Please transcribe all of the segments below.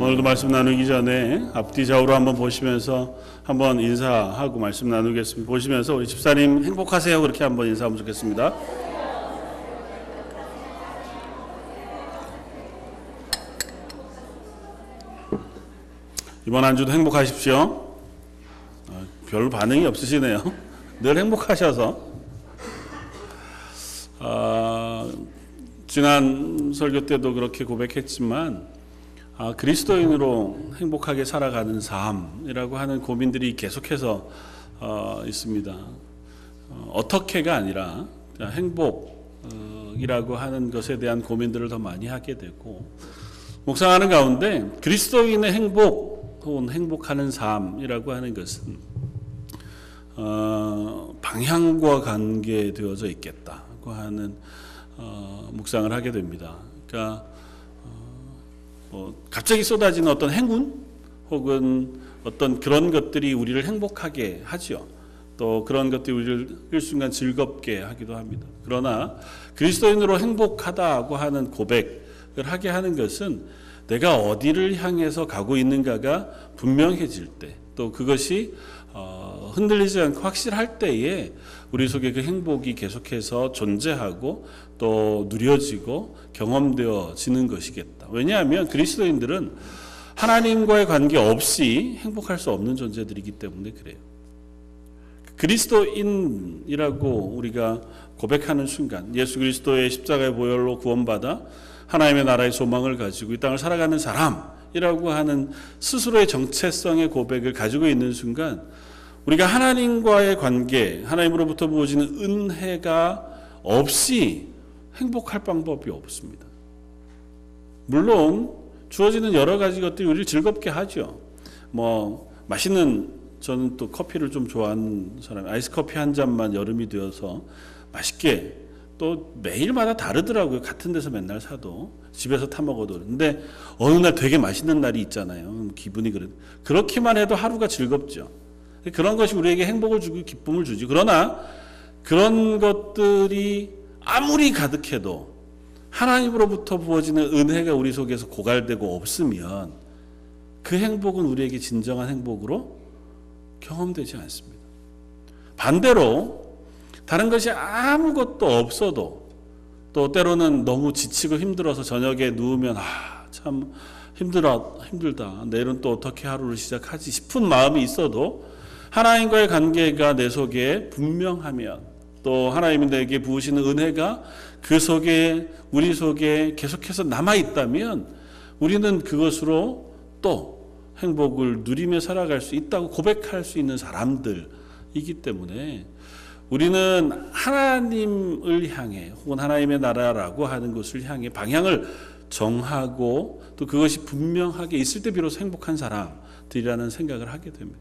오늘도 말씀 나누기 전에 앞뒤 좌우로 한번 보시면서 한번 인사하고 말씀 나누겠습니다. 보시면서 우리 집사님 행복하세요 그렇게 한번 인사하면 좋겠습니다. 이번 한 주도 행복하십시오. 별로 반응이 없으시네요. 늘 행복하셔서. 지난 설교 때도 그렇게 고백했지만 그리스도인으로 행복하게 살아가는 삶이라고 하는 고민들이 계속해서 있습니다. 어떻게가 아니라 행복이라고 하는 것에 대한 고민들을 더 많이 하게 되고, 묵상하는 가운데 그리스도인의 행복 혹은 행복하는 삶이라고 하는 것은 방향과 관계되어져 있겠다고 하는 묵상을 하게 됩니다. 그러니까 갑자기 쏟아지는 어떤 행운 혹은 어떤 그런 것들이 우리를 행복하게 하죠. 또 그런 것들이 우리를 일순간 즐겁게 하기도 합니다. 그러나 그리스도인으로 행복하다고 하는 고백을 하게 하는 것은 내가 어디를 향해서 가고 있는가가 분명해질 때, 또 그것이 흔들리지 않고 확실할 때에 우리 속에 그 행복이 계속해서 존재하고 또 누려지고 경험되어지는 것이겠다. 왜냐하면 그리스도인들은 하나님과의 관계 없이 행복할 수 없는 존재들이기 때문에 그래요. 그리스도인이라고 우리가 고백하는 순간, 예수 그리스도의 십자가의 보혈로 구원받아 하나님의 나라의 소망을 가지고 이 땅을 살아가는 사람이라고 하는 스스로의 정체성의 고백을 가지고 있는 순간, 우리가 하나님과의 관계, 하나님으로부터 부어지는 은혜가 없이 행복할 방법이 없습니다. 물론 주어지는 여러 가지 것들이 우리를 즐겁게 하죠. 맛있는, 저는 또 커피를 좀 좋아하는 사람, 아이스 커피 한 잔만 여름이 되어서 맛있게, 또 매일마다 다르더라고요. 같은 데서 맨날 사도, 집에서 타 먹어도. 근데 어느 날 되게 맛있는 날이 있잖아요. 기분이 그렇기만 해도 하루가 즐겁죠. 그런 것이 우리에게 행복을 주고 기쁨을 주지. 그러나 그런 것들이 아무리 가득해도 하나님으로부터 부어지는 은혜가 우리 속에서 고갈되고 없으면 그 행복은 우리에게 진정한 행복으로 경험되지 않습니다. 반대로 다른 것이 아무것도 없어도, 또 때로는 너무 지치고 힘들어서 저녁에 누우면 참 힘들다, 내일은 또 어떻게 하루를 시작하지 싶은 마음이 있어도 하나님과의 관계가 내 속에 분명하면, 또 하나님이 내게 부으시는 은혜가 그 속에, 우리 속에 계속해서 남아있다면 우리는 그것으로 또 행복을 누리며 살아갈 수 있다고 고백할 수 있는 사람들이기 때문에, 우리는 하나님을 향해 혹은 하나님의 나라라고 하는 것을 향해 방향을 정하고 또 그것이 분명하게 있을 때 비로소 행복한 사람들이라는 생각을 하게 됩니다.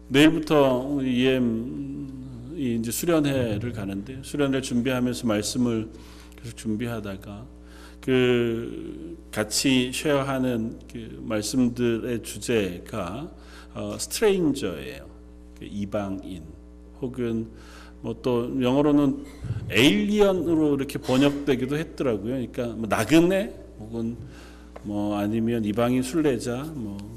내일부터 우리 EM이 이제 수련회를 가는데, 수련회 준비하면서 말씀을 계속 준비하다가 같이 쉐어하는 말씀들의 주제가 스트레인저예요. 이방인, 혹은 또 영어로는 에일리언으로 이렇게 번역되기도 했더라고요. 그러니까 나그네 혹은 아니면 이방인 순례자,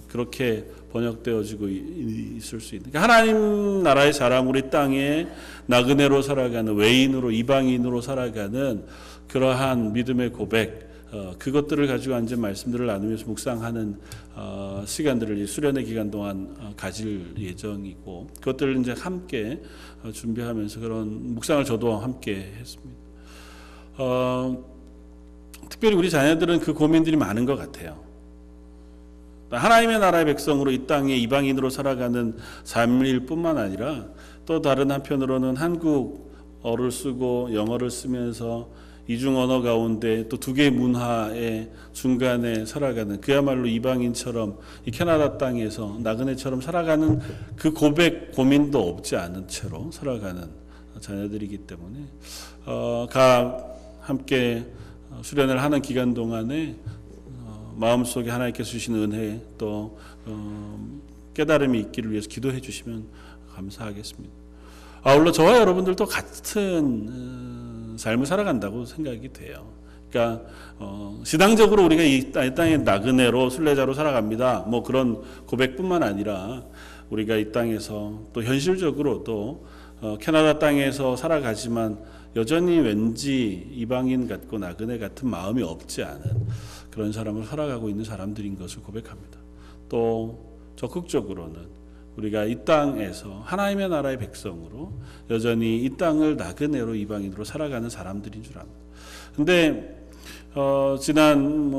그렇게 번역되어지고 있을 수 있는, 그러니까 하나님 나라의 사람으로 이 땅에 나그네로 살아가는, 외인으로, 이방인으로 살아가는 그러한 믿음의 고백, 그것들을 가지고 앉은 말씀들을 나누면서 묵상하는 시간들을 수련회 기간 동안 가질 예정이고, 그것들을 이제 함께 준비하면서 그런 묵상을 저도 함께 했습니다. 특별히 우리 자녀들은 그 고민들이 많은 것 같아요. 하나님의 나라의 백성으로 이 땅에 이방인으로 살아가는 삶일 뿐만 아니라, 또 다른 한편으로는 한국어를 쓰고 영어를 쓰면서 이중 언어 가운데 또 두 개의 문화의 중간에 살아가는, 그야말로 이방인처럼 이 캐나다 땅에서 나그네처럼 살아가는 그 고민도 없지 않은 채로 살아가는 자녀들이기 때문에 함께 수련을 하는 기간 동안에 마음속에 하나님께서 주시는 은혜, 또 깨달음이 있기를 위해서 기도해 주시면 감사하겠습니다. 아울러 저와 여러분들도 같은 삶을 살아간다고 생각이 돼요. 그러니까 신앙적으로 우리가 이 땅의 나그네로 순례자로 살아갑니다. 뭐 그런 고백뿐만 아니라 우리가 이 땅에서 또 현실적으로 또 캐나다 땅에서 살아가지만 여전히 왠지 이방인 같고 나그네 같은 마음이 없지 않은 그런 사람을 살아가고 있는 사람들인 것을 고백합니다. 또 적극적으로는 우리가 이 땅에서 하나님의 나라의 백성으로 여전히 이 땅을 나그네로 이방인으로 살아가는 사람들인 줄 압니다. 근데 지난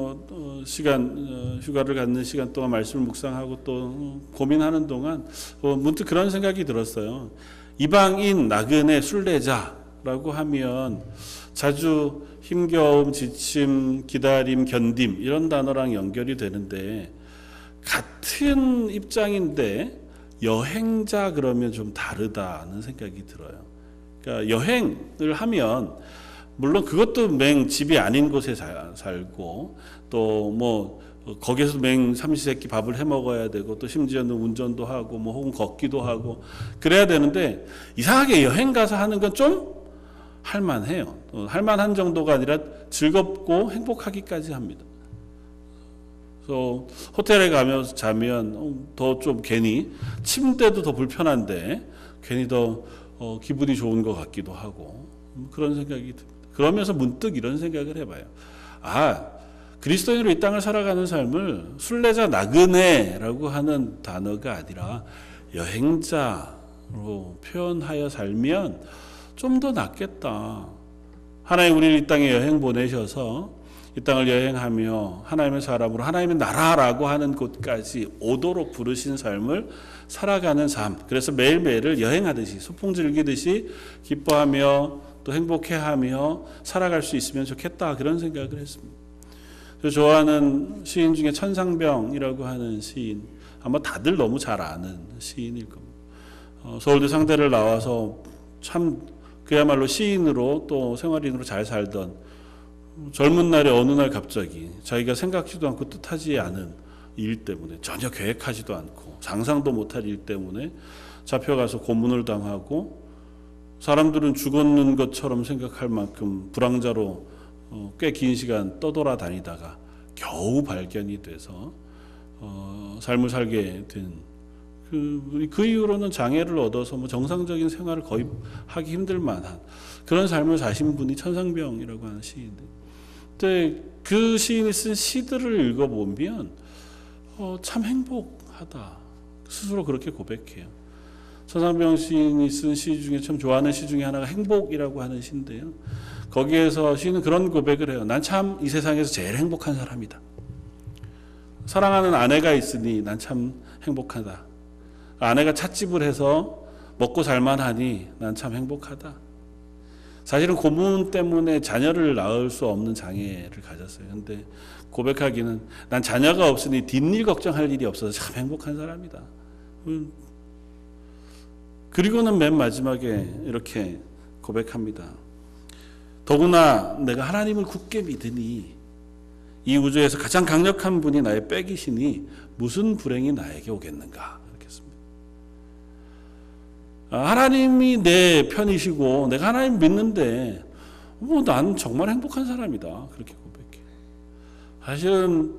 시간 휴가를 갖는 시간 동안 말씀을 묵상하고 또 고민하는 동안 문득 그런 생각이 들었어요. 이방인 나그네 순례자라고 하면 자주 힘겨움, 지침, 기다림, 견딤 이런 단어랑 연결이 되는데 같은 입장인데 여행자 그러면 좀 다르다는 생각이 들어요. 그러니까 여행을 하면 물론 그것도 맹 집이 아닌 곳에 살고 또 뭐 거기서 맹 삼시세끼 밥을 해 먹어야 되고 또 심지어는 운전도 하고 뭐 혹은 걷기도 하고 그래야 되는데 이상하게 여행 가서 하는 건 좀 할만해요. 할만한 정도가 아니라 즐겁고 행복하기까지 합니다. 그래서 호텔에 가면서 자면 더 좀 괜히 침대도 더 불편한데 괜히 더 기분이 좋은 것 같기도 하고 그런 생각이 듭니다. 그러면서 문득 이런 생각을 해봐요. 그리스도인으로 이 땅을 살아가는 삶을 순례자 나그네라고 하는 단어가 아니라 여행자로 표현하여 살면 좀 더 낫겠다. 하나님 우리를 이 땅에 여행 보내셔서 이 땅을 여행하며 하나님의 사람으로 하나님의 나라라고 하는 곳까지 오도록 부르신 삶을 살아가는 삶. 그래서 매일매일을 여행하듯이 소풍 즐기듯이 기뻐하며 또 행복해하며 살아갈 수 있으면 좋겠다. 그런 생각을 했습니다. 그래서 좋아하는 시인 중에 천상병이라고 하는 시인, 아마 다들 너무 잘 아는 시인일 겁니다. 서울대 상대를 나와서 참 그야말로 시인으로 또 생활인으로 잘 살던 젊은 날에 어느 날 갑자기 자기가 생각지도 않고 뜻하지 않은 일 때문에 전혀 계획하지도 않고 상상도 못할 일 때문에 잡혀가서 고문을 당하고 사람들은 죽었는 것처럼 생각할 만큼 불황자로 꽤 긴 시간 떠돌아다니다가 겨우 발견이 돼서 삶을 살게 된 그 이후로는 장애를 얻어서 뭐 정상적인 생활을 거의 하기 힘들 만한 그런 삶을 사신 분이 천상병이라고 하는 시인들. 근데 그 시인이 쓴 시들을 읽어보면 참 행복하다. 스스로 그렇게 고백해요. 천상병 시인이 쓴 시 중에 참 좋아하는 시 중에 하나가 행복이라고 하는 시인데요. 거기에서 시인은 그런 고백을 해요. 난 참 이 세상에서 제일 행복한 사람이다. 사랑하는 아내가 있으니 난 참 행복하다. 아내가 찻집을 해서 먹고 살만하니 난 참 행복하다. 사실은 고문 때문에 자녀를 낳을 수 없는 장애를 가졌어요. 근데 고백하기는 난 자녀가 없으니 뒷일 걱정할 일이 없어서 참 행복한 사람이다. 그리고는 맨 마지막에 이렇게 고백합니다. 더구나 내가 하나님을 굳게 믿으니 이 우주에서 가장 강력한 분이 나의 백이시니 무슨 불행이 나에게 오겠는가. 하나님이 내 편이시고 내가 하나님 믿는데 난 정말 행복한 사람이다. 그렇게 고백해. 사실은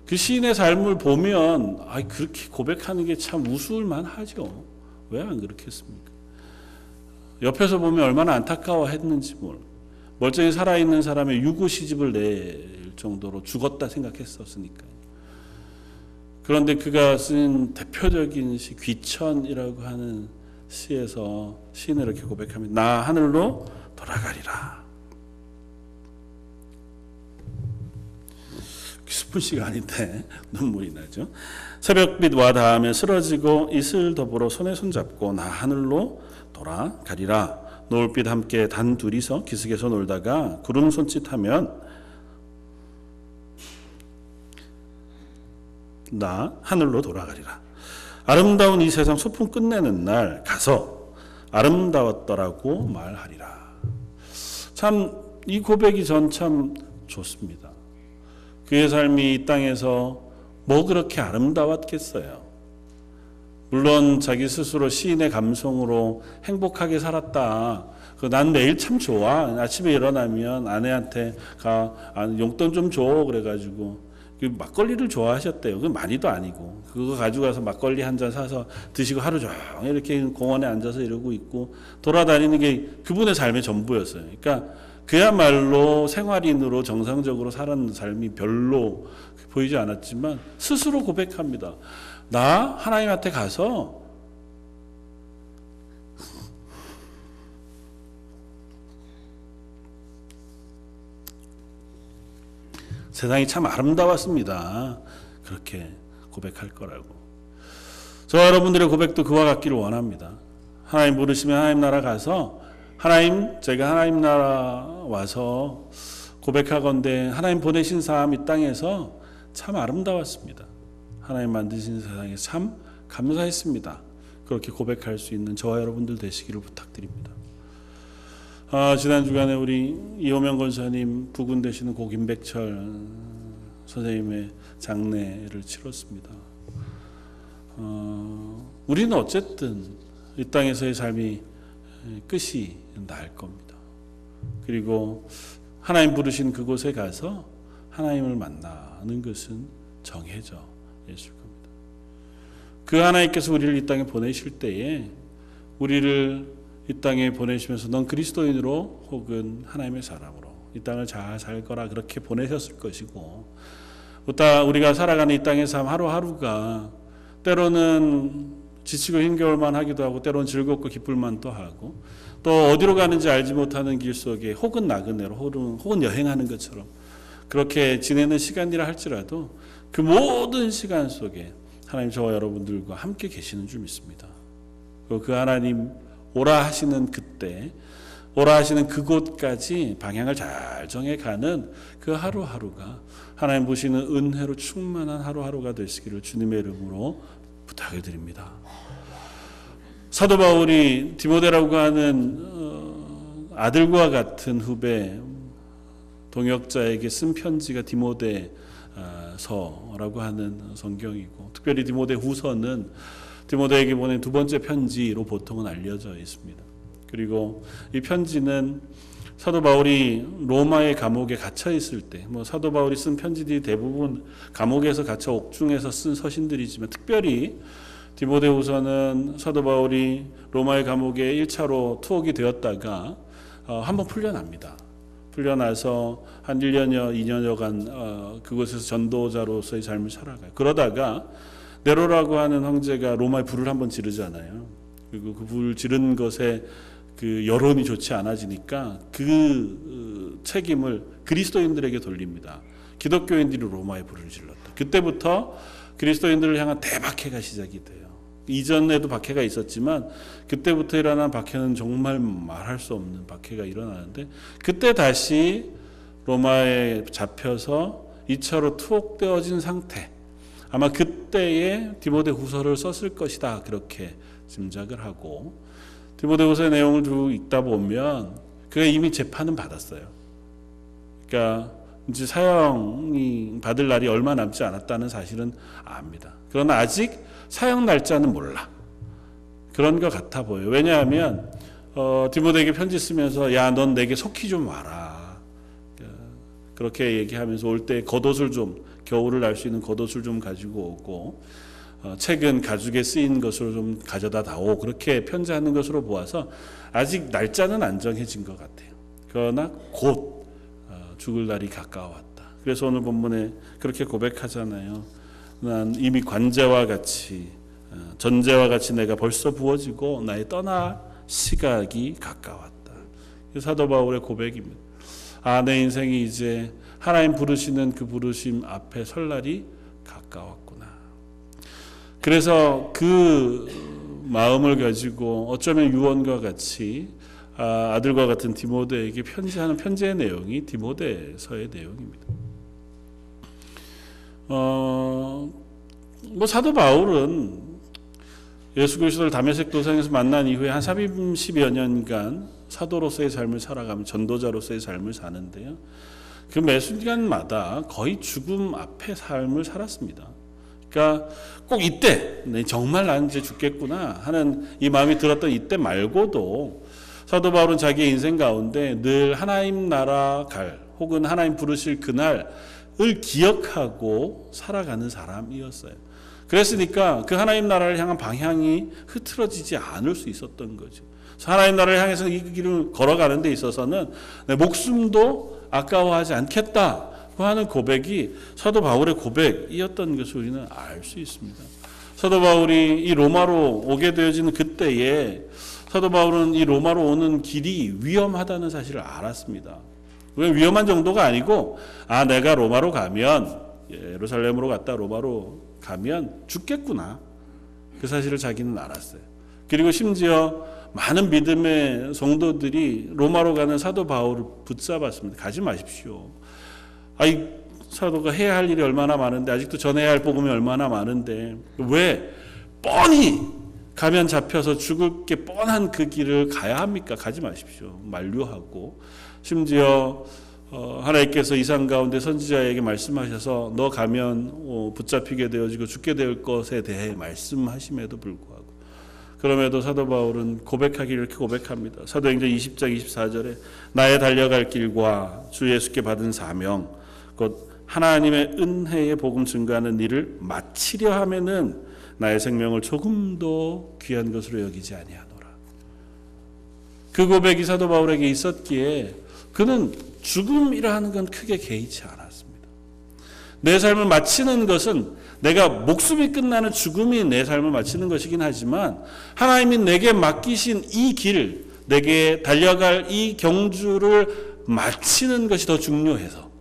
그 시인의 삶을 보면 그렇게 고백하는 게 참 우스울만 하죠. 왜 안 그렇겠습니까? 옆에서 보면 얼마나 안타까워했는지 멀쩡히 살아있는 사람의 유구 시집을 낼 정도로 죽었다 생각했었으니까요. 그런데 그가 쓴 대표적인 시 귀천이라고 하는 시에서 시인은 이렇게 고백합니다. 나 하늘로 돌아가리라. 슬픈 시가 아닌데 눈물이 나죠. 새벽빛 와 닿으며 쓰러지고 이슬 더불어 손에 손잡고 나 하늘로 돌아가리라. 노을빛 함께 단 둘이서 기슭에서 놀다가 구름 손짓하면 나 하늘로 돌아가리라. 아름다운 이 세상 소풍 끝내는 날 가서 아름다웠더라고 말하리라. 참 이 고백이 전 참 좋습니다. 그의 삶이 이 땅에서 뭐 그렇게 아름다웠겠어요. 물론 자기 스스로 시인의 감성으로 행복하게 살았다. 난 내일 참 좋아. 아침에 일어나면 아내한테 용돈 좀 줘. 그래가지고 막걸리를 좋아하셨대요. 그 많이도 아니고 그거 가지고 가서 막걸리 한 잔 사서 드시고 하루 종일 이렇게 공원에 앉아서 이러고 있고 돌아다니는 게 그분의 삶의 전부였어요. 그러니까 그야말로 생활인으로 정상적으로 살았는 삶이 별로 보이지 않았지만 스스로 고백합니다. 나 하나님한테 가서 세상이 참 아름다웠습니다. 그렇게 고백할 거라고. 저와 여러분들의 고백도 그와 같기를 원합니다. 하나님 부르시면 하나님 나라 가서 제가 하나님 나라 와서 고백하건대 하나님 보내신 삶 이 땅에서 참 아름다웠습니다. 하나님 만드신 세상에 참 감사했습니다. 그렇게 고백할 수 있는 저와 여러분들 되시기를 부탁드립니다. 지난 주간에 우리 이호명 권사님 부군 되시는 고 김백철 선생님의 장례를 치렀습니다. 우리는 어쨌든 이 땅에서의 삶이 끝이 날 겁니다. 그리고 하나님 부르신 그곳에 가서 하나님을 만나는 것은 정해져 있을 겁니다. 그 하나님께서 우리를 이 땅에 보내실 때에 우리를 이 땅에 보내시면서 넌 그리스도인으로 혹은 하나님의 사람으로 이 땅을 잘 살 거라 그렇게 보내셨을 것이고 우리가 살아가는 이 땅의 삶 하루하루가 때로는 지치고 힘겨울만 하기도 하고 때로는 즐겁고 기쁠만도 하고 또 어디로 가는지 알지 못하는 길 속에 혹은 나그네로 혹은 여행하는 것처럼 그렇게 지내는 시간이라 할지라도 그 모든 시간 속에 하나님 저와 여러분들과 함께 계시는 줄 믿습니다. 그 하나님 오라 하시는 그때 오라 하시는 그곳까지 방향을 잘 정해가는 그 하루하루가 하나님 보시는 은혜로 충만한 하루하루가 되시기를 주님의 이름으로 부탁을 드립니다. 사도 바울이 디모데라고 하는 아들과 같은 후배 동역자에게 쓴 편지가 디모데서라고 하는 성경이고 특별히 디모데 후서는 디모데에게 보낸 두 번째 편지로 보통은 알려져 있습니다. 그리고 이 편지는 사도 바울이 로마의 감옥에 갇혀 있을 때, 사도 바울이 쓴 편지들이 대부분 감옥에서 갇혀 옥중에서 쓴 서신들이지만 특별히 디모데후서는 사도 바울이 로마의 감옥에 1차로 투옥이 되었다가 한번 풀려납니다. 풀려나서 한 1년여 2년여간 그곳에서 전도자로서의 삶을 살아가요. 그러다가 네로라고 하는 황제가 로마에 불을 한번 지르잖아요. 그리고 그 불 지른 것에 그 여론이 좋지 않아지니까 그 책임을 그리스도인들에게 돌립니다. 기독교인들이 로마에 불을 질렀다. 그때부터 그리스도인들을 향한 대박해가 시작이 돼요. 이전에도 박해가 있었지만 그때부터 일어난 박해는 정말 말할 수 없는 박해가 일어나는데 그때 다시 로마에 잡혀서 2차로 투옥되어진 상태. 아마 그때에 디모데 후서를 썼을 것이다. 그렇게 짐작을 하고 디모데 후서의 내용을 두고 읽다 보면 그가 이미 재판은 받았어요. 그러니까 이제 사형이 받을 날이 얼마 남지 않았다는 사실은 압니다. 그러나 아직 사형 날짜는 몰라. 그런 것 같아 보여요. 왜냐하면 디모데에게 편지 쓰면서 야, 넌 내게 속히 좀 와라. 그렇게 얘기하면서 올 때 겉옷을 좀 겨울을 알 수 있는 겉옷을 좀 가지고 오고 책은 가죽에 쓰인 것으로 좀 가져다 다오. 그렇게 편지하는 것으로 보아서 아직 날짜는 안 정해진 것 같아요. 그러나 곧 죽을 날이 가까웠다. 그래서 오늘 본문에 그렇게 고백하잖아요. 난 이미 관제와 같이 전제와 같이 내가 벌써 부어지고 나의 떠날 시각이 가까웠다. 사도 바울의 고백입니다. 내 인생이 이제 하나님 부르시는 그 부르심 앞에 설 날이 가까웠구나. 그래서 그 마음을 가지고 어쩌면 유언과 같이 아들과 같은 디모데에게 편지하는 편지의 내용이 디모데서의 내용입니다. 사도 바울은 예수 그리스도를 다메섹 도상에서 만난 이후에 한 30여 년간 사도로서의 삶을 살아가며 전도자로서의 삶을 사는데요. 그 매 순간마다 거의 죽음 앞에 삶을 살았습니다. 그러니까 꼭 이때 정말 나는 이제 죽겠구나 하는 이 마음이 들었던 이때 말고도 사도 바울은 자기의 인생 가운데 늘 하나님 나라 갈 혹은 하나님 부르실 그날을 기억하고 살아가는 사람이었어요. 그랬으니까 그 하나님 나라를 향한 방향이 흐트러지지 않을 수 있었던 거죠. 하나님 나라를 향해서 이 길을 걸어가는 데 있어서는 내 목숨도 아까워하지 않겠다고 하는 고백이 사도 바울의 고백이었던 것을 우리는 알 수 있습니다. 사도 바울이 이 로마로 오게 되어지는 그때에 사도 바울은 이 로마로 오는 길이 위험하다는 사실을 알았습니다. 왜 위험한 정도가 아니고 내가 로마로 가면 예루살렘으로 갔다 로마로 가면 죽겠구나. 그 사실을 자기는 알았어요. 그리고 심지어 많은 믿음의 성도들이 로마로 가는 사도 바울을 붙잡았습니다. 가지 마십시오. 이 사도가 해야 할 일이 얼마나 많은데 아직도 전해야 할 복음이 얼마나 많은데 왜 뻔히 가면 잡혀서 죽을 게 뻔한 그 길을 가야 합니까? 가지 마십시오. 만류하고 심지어 하나님께서 이상 가운데 선지자에게 말씀하셔서 너 가면 붙잡히게 되어지고 죽게 될 것에 대해 말씀하심에도 불구하고 그럼에도 사도 바울은 고백하기를 이렇게 고백합니다. 사도행전 20장 24절에 나의 달려갈 길과 주 예수께 받은 사명 곧 하나님의 은혜의 복음 증거하는 일을 마치려 하면은 나의 생명을 조금도 귀한 것으로 여기지 아니하노라. 그 고백이 사도 바울에게 있었기에 그는 죽음이라 하는 건 크게 개의치 않았습니다. 내 삶을 마치는 것은 내가 목숨이 끝나는 죽음이 내 삶을 마치는 것이긴 하지만 하나님이 내게 맡기신 이 길, 내게 달려갈 이 경주를 마치는 것이 더 중요해서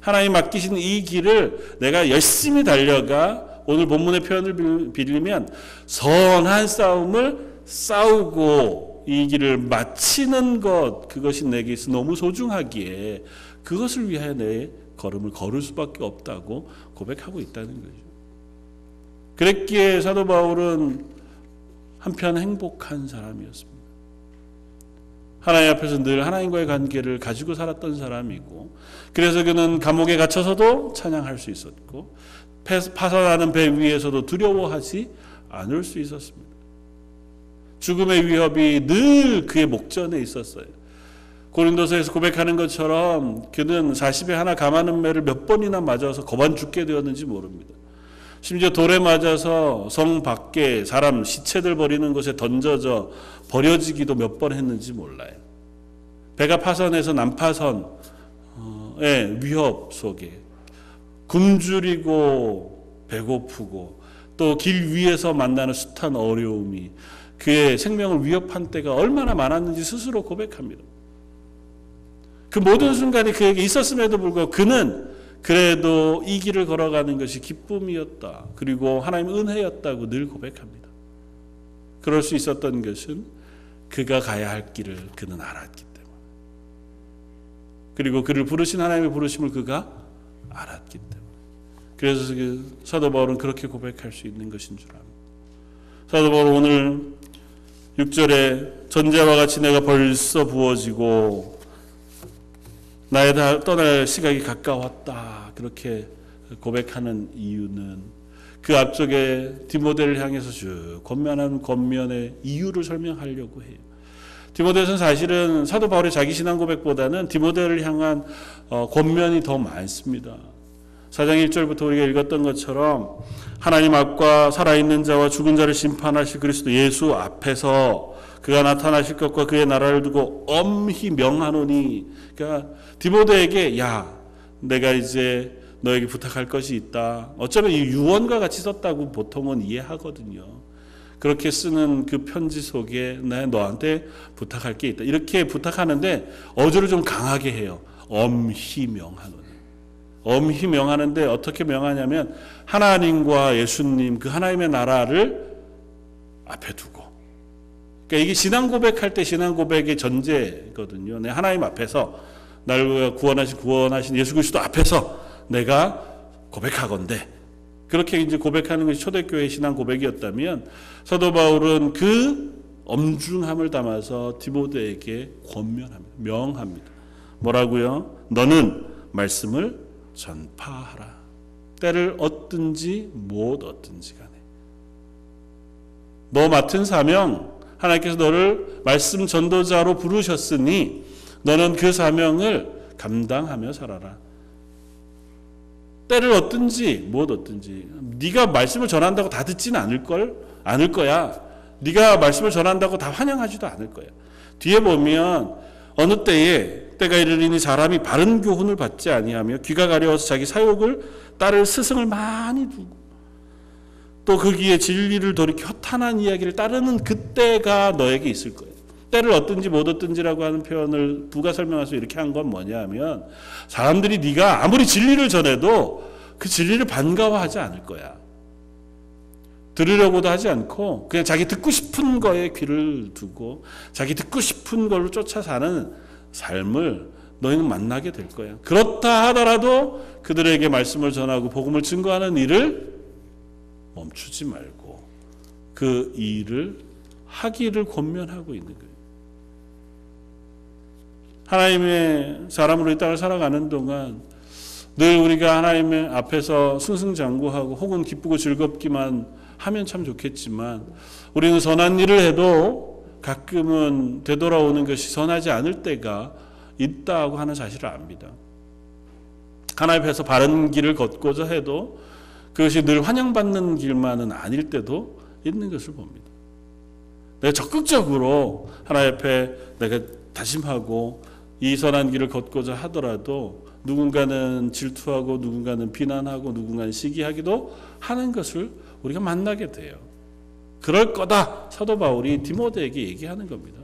하나님 맡기신 이 길을 내가 열심히 달려가 오늘 본문의 표현을 빌리면 선한 싸움을 싸우고 이 길을 마치는 것 그것이 내게 있어 너무 소중하기에 그것을 위하여 내 걸음을 걸을 수밖에 없다고 고백하고 있다는 거죠. 그랬기에 사도 바울은 한편 행복한 사람이었습니다. 하나님 앞에서 늘 하나님과의 관계를 가지고 살았던 사람이고 그래서 그는 감옥에 갇혀서도 찬양할 수 있었고 파산하는 배 위에서도 두려워하지 않을 수 있었습니다. 죽음의 위협이 늘 그의 목전에 있었어요. 고린도서에서 고백하는 것처럼 그는 40에 하나 감하는 매를 몇 번이나 맞아서 거반 죽게 되었는지 모릅니다. 심지어 돌에 맞아서 성 밖에 사람 시체들 버리는 곳에 던져져 버려지기도 몇 번 했는지 몰라요. 배가 파선해서 난파선의 위협 속에 굶주리고 배고프고 또 길 위에서 만나는 숱한 어려움이 그의 생명을 위협한 때가 얼마나 많았는지 스스로 고백합니다. 그 모든 순간이 그에게 있었음에도 불구하고 그는 그래도 이 길을 걸어가는 것이 기쁨이었다. 그리고 하나님의 은혜였다고 늘 고백합니다. 그럴 수 있었던 것은 그가 가야 할 길을 그는 알았기 때문에. 그리고 그를 부르신 하나님의 부르심을 그가 알았기 때문에. 그래서 그 사도 바울은 그렇게 고백할 수 있는 것인 줄 압니다. 사도 바울은 오늘 6절에 전제와 같이 내가 벌써 부어지고 나의 떠날 시각이 가까웠다. 그렇게 고백하는 이유는 그 앞쪽에 디모데를 향해서 쭉 권면하는 권면의 이유를 설명하려고 해요. 디모데는 사실은 사도 바울의 자기 신앙 고백보다는 디모데를 향한 권면이 더 많습니다. 4장 1절부터 우리가 읽었던 것처럼 하나님 앞과 살아있는 자와 죽은 자를 심판하실 그리스도 예수 앞에서 그가 나타나실 것과 그의 나라를 두고 엄히 명하노니 그러니까 디모데에게 내가 이제 너에게 부탁할 것이 있다. 어쩌면 이 유언과 같이 썼다고 보통은 이해하거든요. 그렇게 쓰는 그 편지 속에 내 너한테 부탁할 게 있다. 이렇게 부탁하는데 어조를 좀 강하게 해요. 엄히 명하노니. 엄히 명하는데 어떻게 명하냐면 하나님과 예수님 그 하나님의 나라를 앞에 두고 그러니까 이게 신앙 고백할 때 신앙 고백의 전제거든요. 내 하나님 앞에서 날 구원하신 예수 그리스도 앞에서 내가 고백하건대 그렇게 이제 고백하는 것이 초대교회의 신앙 고백이었다면 사도 바울은 그 엄중함을 담아서 디모데에게 권면합니다. 명합니다. 뭐라고요? 너는 말씀을 전파하라. 때를 얻든지 못 얻든지 간에 너 맡은 사명, 하나님께서 너를 말씀 전도자로 부르셨으니 너는 그 사명을 감당하며 살아라. 때를 얻든지 못 얻든지. 네가 말씀을 전한다고 다 듣지는 않을 거야. 네가 말씀을 전한다고 다 환영하지도 않을 거야. 뒤에 보면 어느 때가 이르리니 사람이 바른 교훈을 받지 아니하며 귀가 가려워서 자기 사욕을 따를 스승을 많이 두고 또 거기에 진리를 돌이켜 허탄한 이야기를 따르는 그때가 너에게 있을 거예요. 때를 얻든지 못 얻든지라고 하는 표현을 부가 설명해서 이렇게 한 건 뭐냐 하면 사람들이 네가 아무리 진리를 전해도 그 진리를 반가워하지 않을 거야. 들으려고도 하지 않고 그냥 자기 듣고 싶은 거에 귀를 두고 자기 듣고 싶은 걸로 쫓아 사는 삶을 너희는 만나게 될 거야. 그렇다 하더라도 그들에게 말씀을 전하고 복음을 증거하는 일을 멈추지 말고 그 일을 하기를 권면하고 있는 거예요. 하나님의 사람으로 이 땅을 살아가는 동안 늘 우리가 하나님의 앞에서 승승장구하고 혹은 기쁘고 즐겁기만 하면 참 좋겠지만 우리는 선한 일을 해도 가끔은 되돌아오는 것이 선하지 않을 때가 있다고 하는 사실을 압니다. 하나님 앞에서 바른 길을 걷고자 해도 그것이 늘 환영받는 길만은 아닐 때도 있는 것을 봅니다. 내가 적극적으로 하나님 앞에 내가 다짐하고 이 선한 길을 걷고자 하더라도 누군가는 질투하고 누군가는 비난하고 누군가는 시기하기도 하는 것을 우리가 만나게 돼요. 그럴 거다. 사도 바울이 디모데에게 얘기하는 겁니다.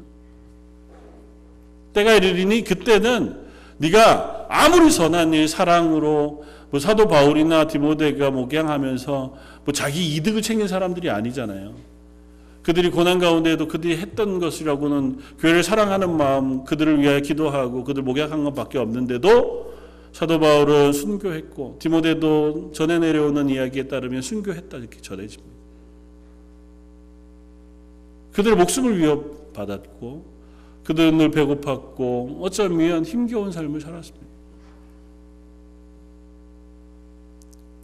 때가 이르리니 그때는 네가 아무리 선한 일 사랑으로 사도 바울이나 디모데가 목양하면서 자기 이득을 챙긴 사람들이 아니잖아요. 그들이 고난 가운데에도 그들이 했던 것이라고는 교회를 사랑하는 마음, 그들을 위하여 기도하고 그들 목양한 것밖에 없는데도 사도 바울은 순교했고 디모데도 전해 내려오는 이야기에 따르면 순교했다 이렇게 전해집니다. 그들의 목숨을 위협받았고 그들은 늘 배고팠고 어쩌면 힘겨운 삶을 살았습니다.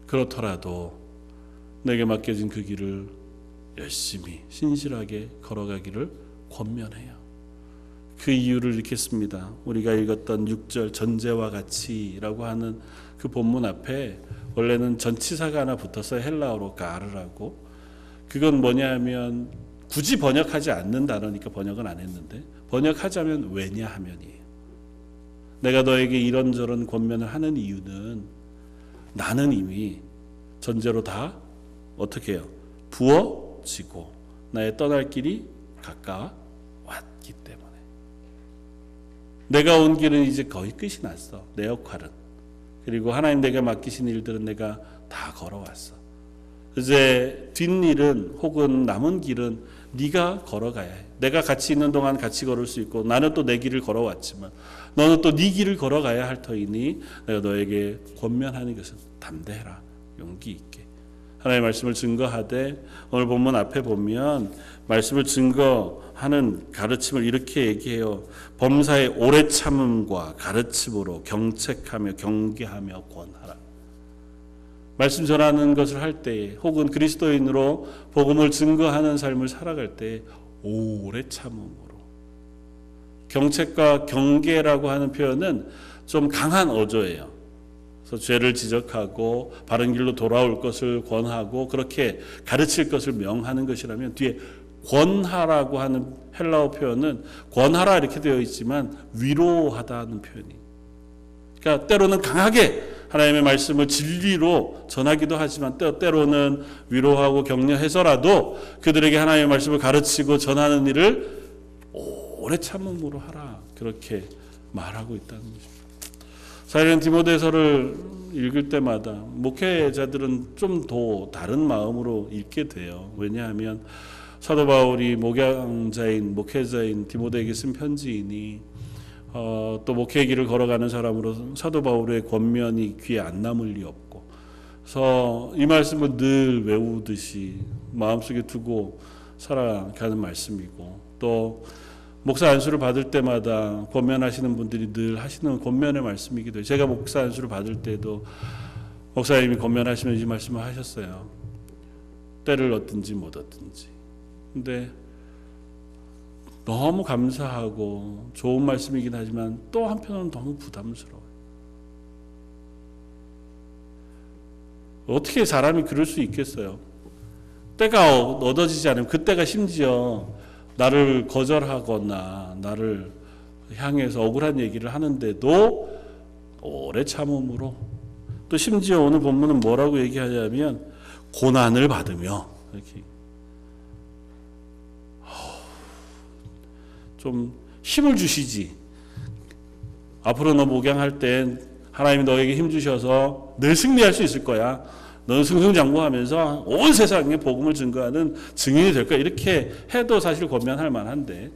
그렇더라도 내게 맡겨진 그 길을 열심히 신실하게 걸어가기를 권면해요. 그 이유를 읽겠습니다. 우리가 읽었던 6절 전제와 같이라고 하는 그 본문 앞에 원래는 전치사가 하나 붙어서 헬라어로 가르라고, 그건 뭐냐 하면 굳이 번역하지 않는 단어니까 번역은 안 했는데 번역하자면 왜냐하면이에요. 내가 너에게 이런저런 권면을 하는 이유는 나는 이미 전제로 다 어떻게 해요? 부어지고 나의 떠날 길이 가까웠기 때문에 내가 온 길은 이제 거의 끝이 났어. 내 역할은. 그리고 하나님 내게 맡기신 일들은 내가 다 걸어왔어. 이제 뒷일은 혹은 남은 길은 네가 걸어가야 해. 내가 같이 있는 동안 같이 걸을 수 있고 나는 또 내 길을 걸어왔지만 너는 또 네 길을 걸어가야 할 터이니 내가 너에게 권면하는 것은 담대해라. 용기 있게. 하나님의 말씀을 증거하되 오늘 본문 앞에 보면 말씀을 증거하는 가르침을 이렇게 얘기해요. 범사의 오래 참음과 가르침으로 경책하며 경계하며 권하라. 말씀 전하는 것을 할 때에 혹은 그리스도인으로 복음을 증거하는 삶을 살아갈 때에 오래 참음으로. 경책과 경계라고 하는 표현은 좀 강한 어조예요. 그래서 죄를 지적하고 바른 길로 돌아올 것을 권하고 그렇게 가르칠 것을 명하는 것이라면 뒤에 권하라고 하는 헬라어 표현은 권하라 이렇게 되어 있지만 위로하다는 표현이. 그러니까 때로는 강하게 하나님의 말씀을 진리로 전하기도 하지만 때로는 위로하고 격려해서라도 그들에게 하나님의 말씀을 가르치고 전하는 일을 오래 참음으로 하라. 그렇게 말하고 있다는 것입니다. 사실은 디모데서를 읽을 때마다 목회자들은 좀 더 다른 마음으로 읽게 돼요. 왜냐하면 사도 바울이 목회자인 디모데에게 쓴 편지이니 또 목회의 길을 걸어가는 사람으로 사도 바울의 권면이 귀에 안 남을 리 없고, 그래서 이 말씀을 늘 외우듯이 마음속에 두고 살아가는 말씀이고, 또 목사 안수를 받을 때마다 권면하시는 분들이 늘 하시는 권면의 말씀이기도 해요. 제가 목사 안수를 받을 때도 목사님이 권면하시면서 이 말씀을 하셨어요. 때를 얻든지 못 얻든지. 근데 너무 감사하고 좋은 말씀이긴 하지만 또 한편으로는 너무 부담스러워요. 어떻게 사람이 그럴 수 있겠어요? 때가 얻어지지 않으면 그때가 심지어 나를 거절하거나 나를 향해서 억울한 얘기를 하는데도 오래 참음으로, 또 심지어 오늘 본문은 뭐라고 얘기하냐면 고난을 받으며, 이렇게 좀 힘을 주시지. 앞으로 너 목양할 땐 하나님이 너에게 힘 주셔서 늘 승리할 수 있을 거야. 너는 승승장구하면서 온 세상에 복음을 증거하는 증인이 될 거야. 이렇게 해도 사실 권면할 만한데,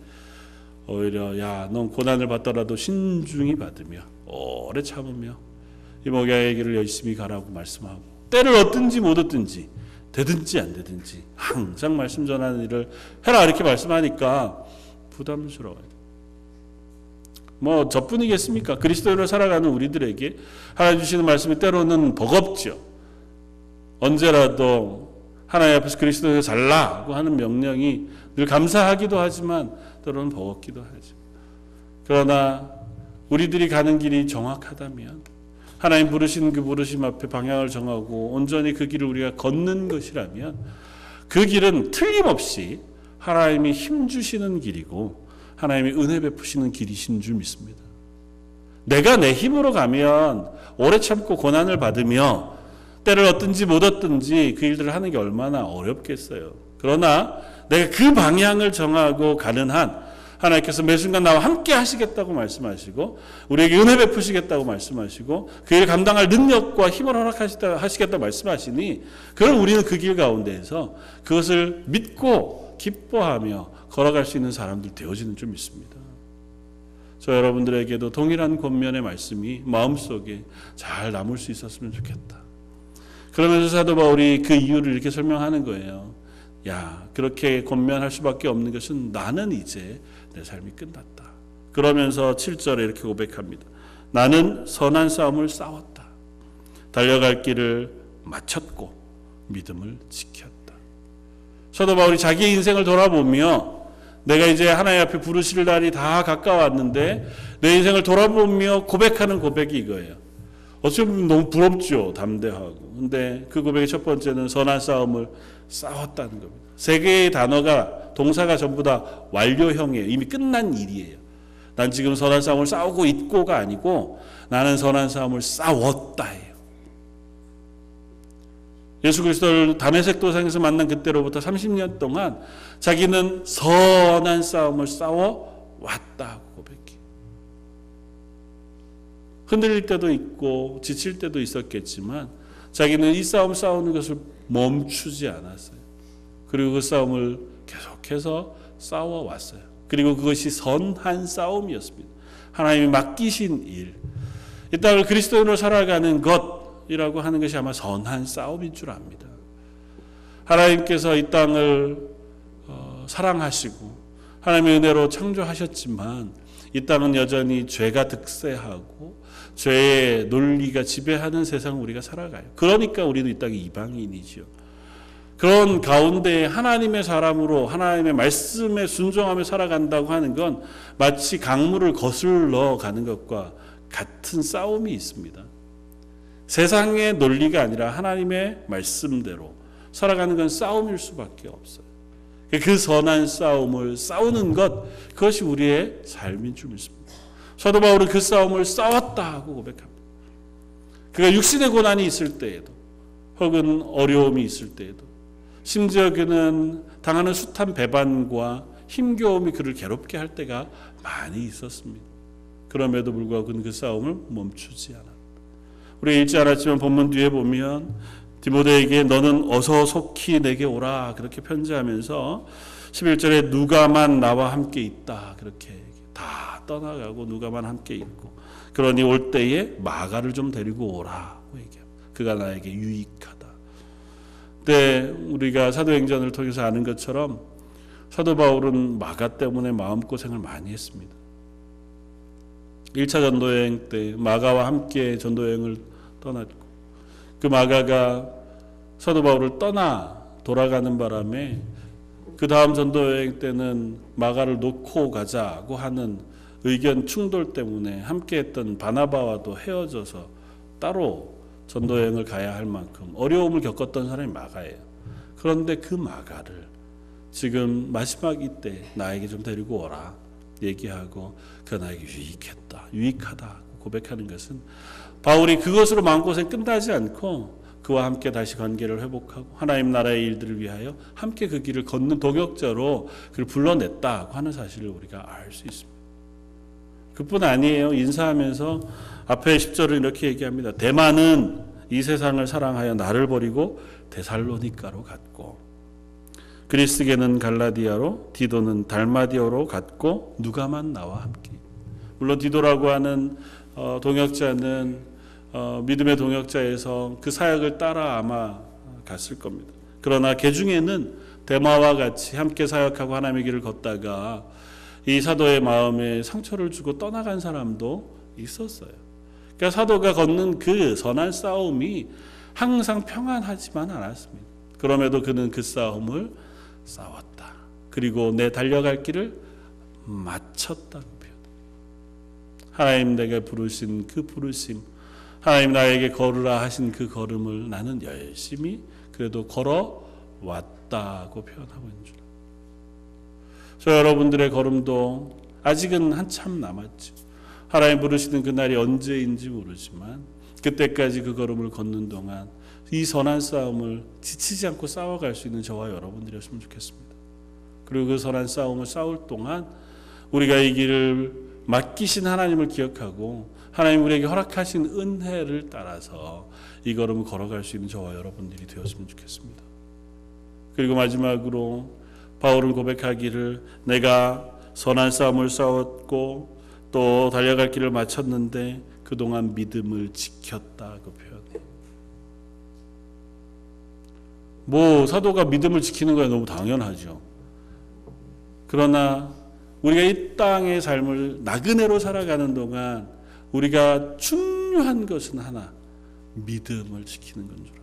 오히려 야, 넌 고난을 받더라도 신중히 받으며 오래 참으며 이 목양의 길을 열심히 가라고 말씀하고, 때를 얻든지 못 얻든지 되든지 안 되든지 항상 말씀 전하는 일을 해라 이렇게 말씀하니까 부담스러워요. 뭐 저뿐이겠습니까? 그리스도인으로 살아가는 우리들에게 하나님 주시는 말씀이 때로는 버겁죠. 언제라도 하나님 앞에서 그리스도인으로 살라고 하는 명령이 늘 감사하기도 하지만 때로는 버겁기도 하죠. 그러나 우리들이 가는 길이 정확하다면, 하나님 부르시는 그 부르심 앞에 방향을 정하고 온전히 그 길을 우리가 걷는 것이라면, 그 길은 틀림없이 하나님이 힘 주시는 길이고 하나님이 은혜 베푸시는 길이신 줄 믿습니다. 내가 내 힘으로 가면 오래 참고 고난을 받으며 때를 얻든지 못 얻든지 그 일들을 하는 게 얼마나 어렵겠어요. 그러나 내가 그 방향을 정하고 가는 한 하나님께서 매 순간 나와 함께 하시겠다고 말씀하시고 우리에게 은혜 베푸시겠다고 말씀하시고 그 일을 감당할 능력과 힘을 허락하시겠다고 말씀하시니, 그럼 우리는 그 길 가운데에서 그것을 믿고 기뻐하며 걸어갈 수 있는 사람들 되어지는 줄 믿습니다. 저 여러분들에게도 동일한 권면의 말씀이 마음속에 잘 남을 수 있었으면 좋겠다. 그러면서 사도 바울이 그 이유를 이렇게 설명하는 거예요. 야, 그렇게 권면할 수밖에 없는 것은 나는 이제 내 삶이 끝났다. 그러면서 7절에 이렇게 고백합니다. 나는 선한 싸움을 싸웠다. 달려갈 길을 마쳤고 믿음을 지켰다. 사도 바울이 자기의 인생을 돌아보며 내가 이제 하나님 앞에 부르실 날이 다 가까웠는데 내 인생을 돌아보며 고백하는 고백이 이거예요. 어찌 보면 너무 부럽죠. 담대하고. 근데 그 고백의 첫 번째는 선한 싸움을 싸웠다는 겁니다. 세 개의 단어가, 동사가 전부 다 완료형이에요. 이미 끝난 일이에요. 난 지금 선한 싸움을 싸우고 있고가 아니고 나는 선한 싸움을 싸웠다예요. 예수 그리스도를 다메섹 도상에서 만난 그때로부터 30년 동안 자기는 선한 싸움을 싸워왔다고 고백해요. 흔들릴 때도 있고 지칠 때도 있었겠지만 자기는 이 싸움 싸우는 것을 멈추지 않았어요. 그리고 그 싸움을 계속해서 싸워왔어요. 그리고 그것이 선한 싸움이었습니다. 하나님이 맡기신 일, 이 땅을 그리스도인으로 살아가는 것이라고 하는 것이 아마 선한 싸움인 줄 압니다. 하나님께서 이 땅을 사랑하시고 하나님의 은혜로 창조하셨지만 이 땅은 여전히 죄가 득세하고 죄의 논리가 지배하는 세상을 우리가 살아가요. 그러니까 우리도 이 땅의 이방인이죠. 그런 가운데 하나님의 사람으로 하나님의 말씀에 순종하며 살아간다고 하는 건 마치 강물을 거슬러 가는 것과 같은 싸움이 있습니다. 세상의 논리가 아니라 하나님의 말씀대로 살아가는 건 싸움일 수밖에 없어요. 그 선한 싸움을 싸우는 것, 그것이 우리의 삶인 줄 믿습니다. 사도 바울은 그 싸움을 싸웠다 하고 고백합니다. 그가 육신의 고난이 있을 때에도 혹은 어려움이 있을 때에도 심지어 그는 당하는 숱한 배반과 힘겨움이 그를 괴롭게 할 때가 많이 있었습니다. 그럼에도 불구하고 그는 그 싸움을 멈추지 않았다. 우리 읽지 않았지만 본문 뒤에 보면 디모데에게 너는 어서 속히 내게 오라 그렇게 편지하면서 11절에 누가만 나와 함께 있다 그렇게 다 떠나가고 누가만 함께 있고 그러니 올 때에 마가를 좀 데리고 오라고 얘기합니다. 그가 나에게 유익하다. 근데 우리가 사도행전을 통해서 아는 것처럼 사도 바울은 마가 때문에 마음고생을 많이 했습니다. 1차 전도여행 때 마가와 함께 전도여행을 떠났고 그 마가가 사도 바울을 떠나 돌아가는 바람에 그 다음 전도 여행 때는 마가를 놓고 가자고 하는 의견 충돌 때문에 함께했던 바나바와도 헤어져서 따로 전도 여행을 가야 할 만큼 어려움을 겪었던 사람이 마가예요. 그런데 그 마가를 지금 마지막 이때 나에게 좀 데리고 오라 얘기하고 그가 나에게 유익하다 고백하는 것은 바울이 그것으로 마음고생 끝나지 않고 그와 함께 다시 관계를 회복하고 하나님 나라의 일들을 위하여 함께 그 길을 걷는 동역자로 그를 불러냈다고 하는 사실을 우리가 알 수 있습니다. 그뿐 아니에요. 인사하면서 앞에 10절을 이렇게 얘기합니다. 데마는 이 세상을 사랑하여 나를 버리고 데살로니가로 갔고, 그리스게는 갈라디아로, 디도는 달마디아로 갔고, 누가만 나와 함께. 물론 디도라고 하는 동역자는 믿음의 동역자에서 그 사역을 따라 아마 갔을 겁니다. 그러나 그 중에는 데마와 같이 함께 사역하고 하나님의 길을 걷다가 이 사도의 마음에 상처를 주고 떠나간 사람도 있었어요. 그러니까 사도가 걷는 그 선한 싸움이 항상 평안하지만 않았습니다. 그럼에도 그는 그 싸움을 싸웠다. 그리고 내 달려갈 길을 마쳤다고 표현합니다. 하나님 내게 부르신 그 부르심, 하나님 나에게 걸으라 하신 그 걸음을 나는 열심히 그래도 걸어왔다고 표현하고 있는 줄. 저 여러분들의 걸음도 아직은 한참 남았죠. 하나님 부르시는 그날이 언제인지 모르지만 그때까지 그 걸음을 걷는 동안 이 선한 싸움을 지치지 않고 싸워갈 수 있는 저와 여러분들이었으면 좋겠습니다. 그리고 그 선한 싸움을 싸울 동안 우리가 이 길을 맡기신 하나님을 기억하고 하나님 우리에게 허락하신 은혜를 따라서 이 걸음을 걸어갈 수 있는 저와 여러분들이 되었으면 좋겠습니다. 그리고 마지막으로 바울은 고백하기를 내가 선한 싸움을 싸웠고 또 달려갈 길을 마쳤는데 그동안 믿음을 지켰다고 표현해요. 사도가 믿음을 지키는 건 너무 당연하죠. 그러나 우리가 이 땅의 삶을 나그네로 살아가는 동안 우리가 중요한 것은 하나, 믿음을 지키는 건 줄 압니다.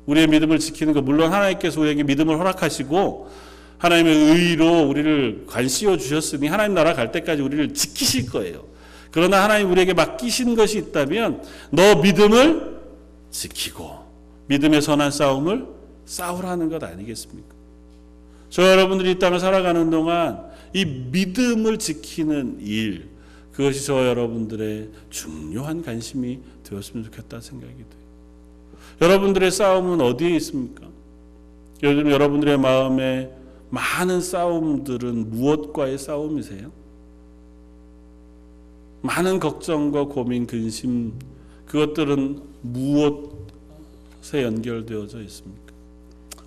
우리의 믿음을 지키는 것, 물론 하나님께서 우리에게 믿음을 허락하시고 하나님의 의로 우리를 관씌워 주셨으니 하나님 나라 갈 때까지 우리를 지키실 거예요. 그러나 하나님 우리에게 맡기신 것이 있다면 너 믿음을 지키고 믿음의 선한 싸움을 싸우라는 것 아니겠습니까? 저 여러분들이 이 땅을 살아가는 동안 이 믿음을 지키는 일, 그것이 저 여러분들의 중요한 관심이 되었으면 좋겠다 생각이 돼요. 여러분들의 싸움은 어디에 있습니까? 요즘 여러분들의 마음에 많은 싸움들은 무엇과의 싸움이세요? 많은 걱정과 고민, 근심, 그것들은 무엇에 연결되어져 있습니까?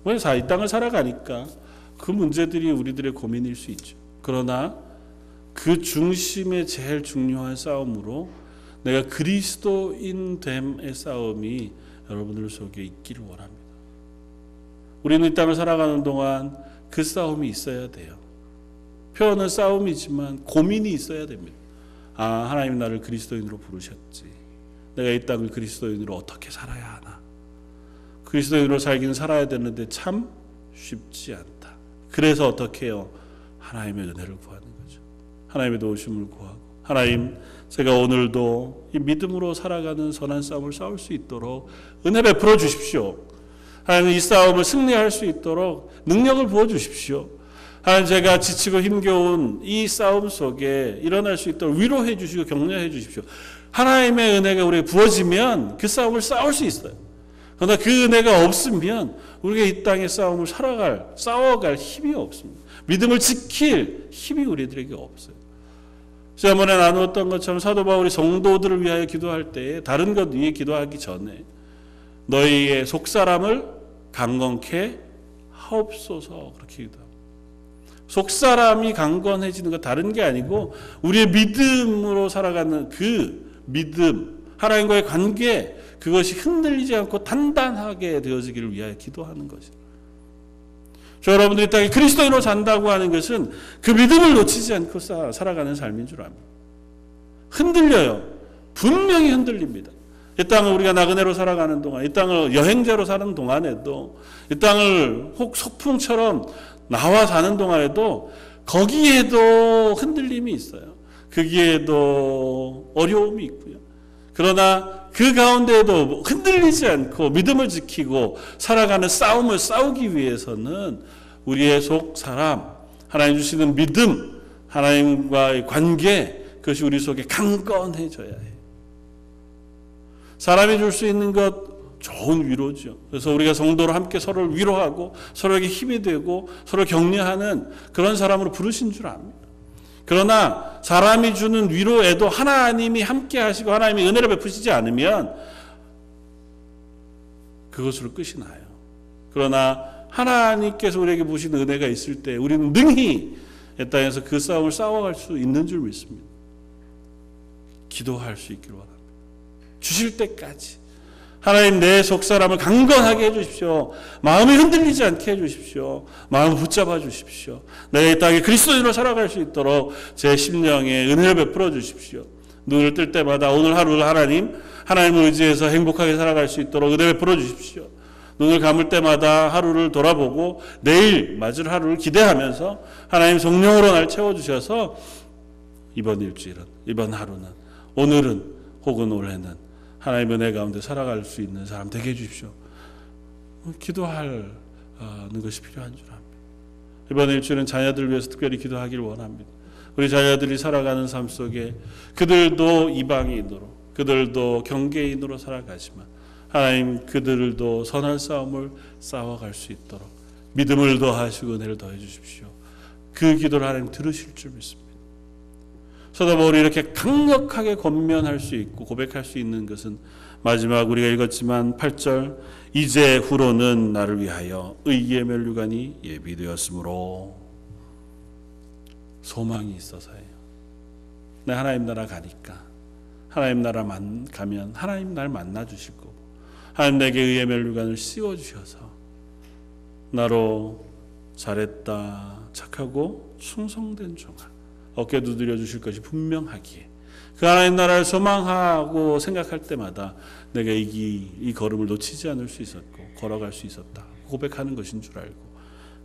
왜 이 땅을 살아가니까 그 문제들이 우리들의 고민일 수 있죠. 그러나 그 중심의 제일 중요한 싸움으로 내가 그리스도인됨의 싸움이 여러분들 속에 있기를 원합니다. 우리는 이 땅을 살아가는 동안 그 싸움이 있어야 돼요. 표현은 싸움이지만 고민이 있어야 됩니다. 하나님 나를 그리스도인으로 부르셨지. 내가 이 땅을 그리스도인으로 어떻게 살아야 하나. 그리스도인으로 살기는 살아야 되는데 참 쉽지 않다. 그래서 어떻게 해요? 하나님의 은혜를 구하는 거죠. 하나님의 도우심을 구하고, 하나님 제가 오늘도 이 믿음으로 살아가는 선한 싸움을 싸울 수 있도록 은혜 베풀어 주십시오. 하나님 이 싸움을 승리할 수 있도록 능력을 부어 주십시오. 하나님 제가 지치고 힘겨운 이 싸움 속에 일어날 수 있도록 위로해 주시고 격려해 주십시오. 하나님의 은혜가 우리에게 부어지면 그 싸움을 싸울 수 있어요. 그러나 그 은혜가 없으면 우리가 이 땅의 싸움을 싸워갈 힘이 없습니다. 믿음을 지킬 힘이 우리들에게 없어요. 지난번에 나누었던 것처럼 사도 바울이 성도들을 위하여 기도할 때에 다른 것 위해 기도하기 전에 너희의 속사람을 강건케 하옵소서 그렇게 기도합니다. 속사람이 강건해지는 것 다른 게 아니고 우리의 믿음으로 살아가는 그 믿음, 하나님과의 관계, 그것이 흔들리지 않고 단단하게 되어지기를 위하여 기도하는 것이죠. 저 여러분들이 땅에 그리스도인으로 산다고 하는 것은 그 믿음을 놓치지 않고 살아가는 삶인 줄 압니다. 흔들려요. 분명히 흔들립니다. 이 땅을 우리가 나그네로 살아가는 동안, 이 땅을 여행자로 사는 동안에도, 이 땅을 혹 소풍처럼 나와 사는 동안에도 거기에도 흔들림이 있어요. 거기에도 어려움이 있고요. 그러나 그 가운데에도 흔들리지 않고 믿음을 지키고 살아가는 싸움을 싸우기 위해서는 우리의 속 사람, 하나님 주시는 믿음, 하나님과의 관계, 그것이 우리 속에 강건해져야 해요. 사람이 줄 수 있는 것 좋은 위로죠. 그래서 우리가 성도로 함께 서로를 위로하고 서로에게 힘이 되고 서로 격려하는 그런 사람으로 부르신 줄 압니다. 그러나 사람이 주는 위로에도 하나님이 함께 하시고 하나님이 은혜를 베푸시지 않으면 그것으로 끝이 나요. 그러나 하나님께서 우리에게 부으신 은혜가 있을 때 우리는 능히 이 땅에서 그 싸움을 싸워갈 수 있는 줄 믿습니다. 기도할 수 있기를 원합니다. 주실 때까지 하나님 내 속사람을 강건하게 해주십시오. 마음이 흔들리지 않게 해주십시오. 마음을 붙잡아 주십시오. 내가 이 땅에 그리스도인으로 살아갈 수 있도록 제 심령에 은혜를 베풀어 주십시오. 눈을 뜰 때마다 오늘 하루를 하나님을 의지해서 행복하게 살아갈 수 있도록 은혜 베풀어 주십시오. 눈을 감을 때마다 하루를 돌아보고 내일 맞을 하루를 기대하면서 하나님 성령으로 날 채워주셔서 이번 일주일은, 이번 하루는, 오늘은 혹은 올해는 하나님의 은혜 가운데 살아갈 수 있는 사람 되게 해주십시오. 기도하는 것이 필요한 줄 압니다. 이번 일주일은 자녀들을 위해서 특별히 기도하기를 원합니다. 우리 자녀들이 살아가는 삶 속에 그들도 이방인으로, 그들도 경계인으로 살아가지만 하나님 그들도 선한 싸움을 싸워갈 수 있도록 믿음을 더하시고 은혜를 더해 주십시오. 그 기도를 하나님 들으실 줄 믿습니다. 사도 바울이 이렇게 강력하게 권면할 수 있고 고백할 수 있는 것은 마지막 우리가 읽었지만 8절 이제 후로는 나를 위하여 의의 면류관이 예비되었으므로 소망이 있어서예요. 내 하나님 나라 가니까 하나님 나라 가면 하나님 날 만나 주실 거고 하나님 내게 의의 면류관을 씌워 주셔서 나로 잘했다 착하고 충성된 종아 어깨 두드려 주실 것이 분명하기에 그 하나님 나라를 소망하고 생각할 때마다 내가 이 걸음을 놓치지 않을 수 있었고 걸어갈 수 있었다 고백하는 것인 줄 알고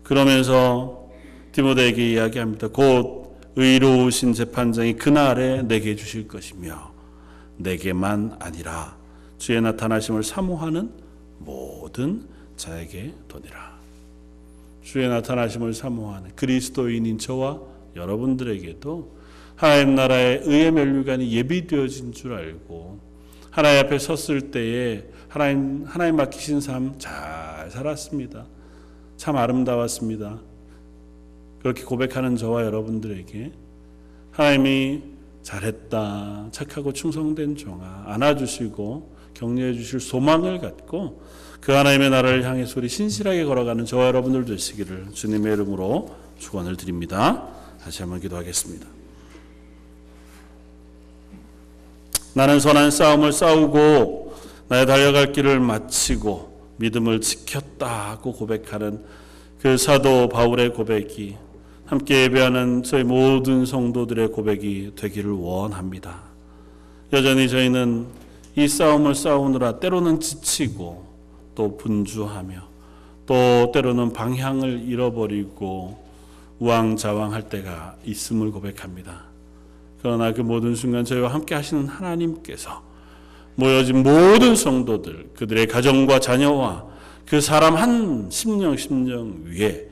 그러면서 디모데에게 이야기합니다. 곧 의로우신 재판장이 그날에 내게 주실 것이며 내게만 아니라 주의 나타나심을 사모하는 모든 자에게 도니라. 주의 나타나심을 사모하는 그리스도인인 저와 여러분들에게도 하나님 나라의 의의 면류관이 예비되어진 줄 알고 하나님 앞에 섰을 때에 하나님 맡기신 삶 잘 살았습니다. 참 아름다웠습니다. 그렇게 고백하는 저와 여러분들에게 하나님이 잘했다 착하고 충성된 종아 안아주시고 격려해 주실 소망을 갖고 그 하나님의 나라를 향해서 우리 신실하게 걸어가는 저와 여러분들 되시기를 주님의 이름으로 축원을 드립니다. 다시 한번 기도하겠습니다. 나는 선한 싸움을 싸우고 나의 달려갈 길을 마치고 믿음을 지켰다고 고백하는 그 사도 바울의 고백이 함께 예배하는 저희 모든 성도들의 고백이 되기를 원합니다. 여전히 저희는 이 싸움을 싸우느라 때로는 지치고 또 분주하며 또 때로는 방향을 잃어버리고 우왕좌왕할 때가 있음을 고백합니다. 그러나 그 모든 순간 저희와 함께 하시는 하나님께서 모여진 모든 성도들 그들의 가정과 자녀와 그 사람 한 심령 위에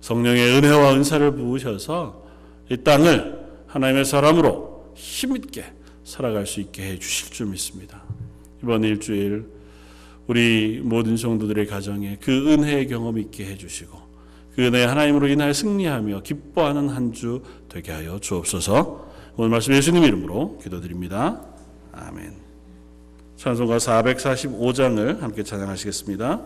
성령의 은혜와 은사를 부으셔서 이 땅을 하나님의 사람으로 힘있게 살아갈 수 있게 해 주실 줄 믿습니다. 이번 일주일 우리 모든 성도들의 가정에 그 은혜의 경험 있게 해 주시고 그 은혜 하나님으로 인하여 승리하며 기뻐하는 한 주 되게 하여 주옵소서. 오늘 말씀 예수님 이름으로 기도드립니다. 아멘. 찬송가 445장을 함께 찬양하시겠습니다.